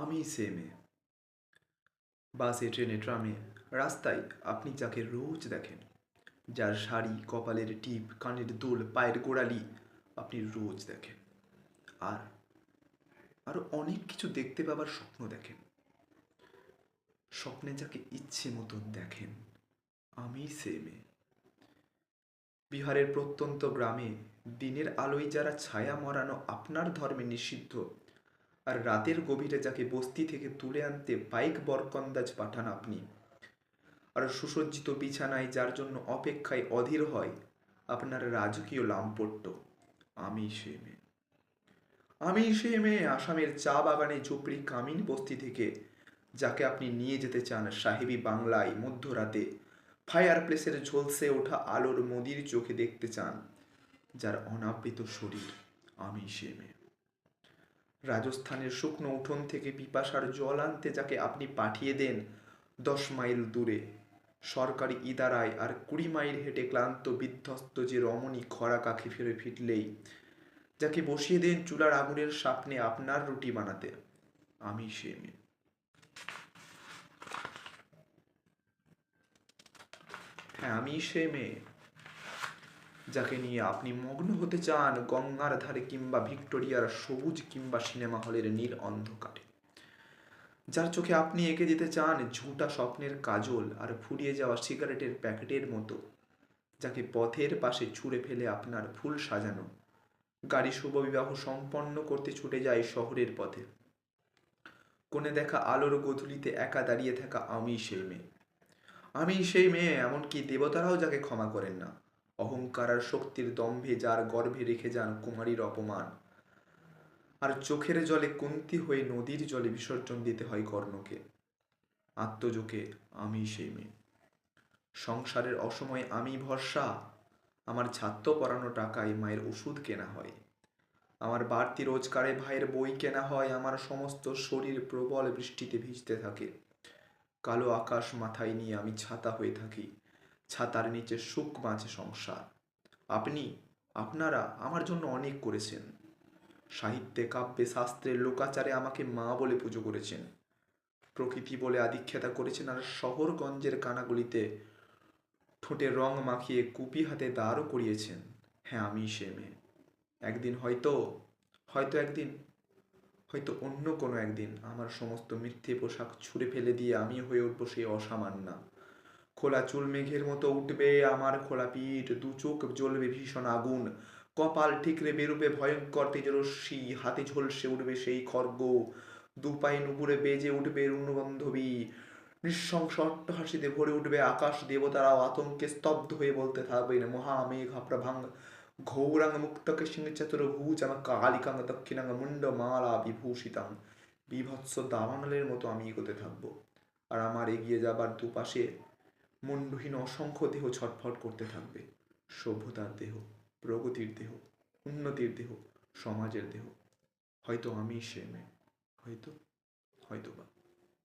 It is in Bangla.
আমি সে মেয়ে। বাসে, ট্রেনে, ট্রামে, রাস্তায় আপনি যাকে রোজ দেখেন, যার শাড়ি, কপালের টিপ, কানের দুল, পায়ের গোড়ালি আপনি রোজ দেখেন। আর আরো অনেক কিছু দেখতে পাবার স্বপ্ন দেখেন। স্বপ্নে যাকে ইচ্ছে মতন দেখেন, আমি সে মেয়ে। বিহারের প্রত্যন্ত গ্রামে দিনের আলোয় যারা ছায়া মরানো আপনার ধর্মে নিষিদ্ধ, আর রাতের গভীরে যাকে বস্তি থেকে তুলে আনতে বাইক বরকন্দাজ পাঠান আপনি, আর সুসজ্জিত বিছানায় যার জন্য অপেক্ষায় অধীর হয় আপনার রাজকীয় লামপট্য, আমি সে মেয়ে। আমি সে মেয়ে আসামের চা বাগানে ঝুপড়ি কামিন বস্তি থেকে যাকে আপনি নিয়ে যেতে চান সাহেবী বাংলায় মধ্যরাতে ফায়ার প্লেসের ঝলসে ওঠা আলোর মদির চোখে দেখতে চান, যার অনাবৃত শরীর, আমি সে মেয়ে। রাজস্থানের শুকনো উঠোন থেকে পিপাসার জল আনতে যাকে আপনি পাঠিয়ে দেন 10 মাইল দূরে সরকারি ইদারায়, আর 20 মাইল হেঁটে ক্লান্ত বিধ্বস্ত যে রমণী খরা কাকে ফিরে ফিরলেই যাকে বসিয়ে দেন চুলার আগুনের সামনে আপনার রুটি বানাতে, আমি সে মেয়ে। হ্যাঁ, আমি সে মেয়ে যাকে নিয়ে আপনি মগ্ন হতে চান গঙ্গার ধারে কিংবা ভিক্টোরিয়ার সবুজ কিংবা সিনেমা হলের নীল অন্ধকারে, যার চোখে আপনি এঁকে দিতে চান ঝুঁটা স্বপ্নের কাজল আর ফুরিয়ে যাওয়া সিগারেটের প্যাকেটের মতো, যাকে পথের পাশে ছুঁড়ে ফেলে আপনার ফুল সাজানো গাড়ি শুভবিবাহ সম্পন্ন করতে ছুটে যায় শহরের পথে। কোণে দেখা আলোর গোধূলিতে একা দাঁড়িয়ে থাকা আমি সেই মেয়ে। আমি সেই মেয়ে, এমনকি দেবতারাও যাকে ক্ষমা করেন না অহংকার আর শক্তির দম্ভে যার গর্ভে রেখে যান কুমারীর অপমান, আর চোখের জলে কুন্তি হয়ে নদীর জলে বিসর্জন দিতে হয় কর্ণকে। আত্মজোকে আমি সেই মেয়ে। সংসারের অসময়ে আমি ভরসা, আমার ছাত্র পড়ানো টাকায় মায়ের ওষুধ কেনা হয়, আমার বাড়তি রোজগারে ভাইয়ের বই কেনা হয়, আমার সমস্ত শরীর প্রবল বৃষ্টিতে ভিজতে থাকে, কালো আকাশ মাথায় নিয়ে আমি ছাতা হয়ে থাকি, ছাতার নিচে সুখ বাঁচে সংসার। আপনি, আপনারা আমার জন্য অনেক করেছেন। সাহিত্যে, কাব্যে, শাস্ত্রে, লোকাচারে আমাকে মা বলে পুজো করেছেন, প্রকৃতি বলে আদিক্ষেতা করেছেন, আর শহরগঞ্জের কানাগলিতে ঠোঁটে রং মাখিয়ে কুপি হাতে দাঁড়ও করিয়েছেন। হ্যাঁ, আমি সে মেয়ে। একদিন হয়তো, হয়তো একদিন, হয়তো অন্য কোনো একদিন আমার সমস্ত মিথ্যে পোশাক ছুঁড়ে ফেলে দিয়ে আমি হয়ে উঠবো সেই অসামান্যা। খোলা চুল মেঘের মতো উঠবে আমার খোলা পিঠ, দু চোখ জ্বলবে ভীষণ আগুন, কপাল ঠিকরে বেরোবে ভয়ঙ্কর তেজরশ্মি, হাতে ঝলসে উঠবে সেই খড়গ, দু পায়ে নুপুরে বেজে উঠবে রুণগন্ধবী, নৃশংস অট্টহাসিতে ভরে উঠবে আকাশ, দেবতারাও আতঙ্কে স্তব্ধ হয়ে বলতে থাকবেন মহামেঘ প্রভাং ঘৌরাং মুক্তকে সিংচতুর্ভুজ আমার কালিকাং দক্ষিণাং মুন্ড মালা বিভূষিতাং। বিভৎস দাবানলের মতো আমি এগোতে থাকবো, আর আমার এগিয়ে যাবার দুপাশে মুন্ডহীন অসংখ্য দেহ ছটফট করতে থাকবে। সভ্যতার দেহ, প্রগতির দেহ, উন্নতির দেহ, সমাজের দেহ। হয়তো আমি সে মেয়ে, হয়তো, হয়তো বা।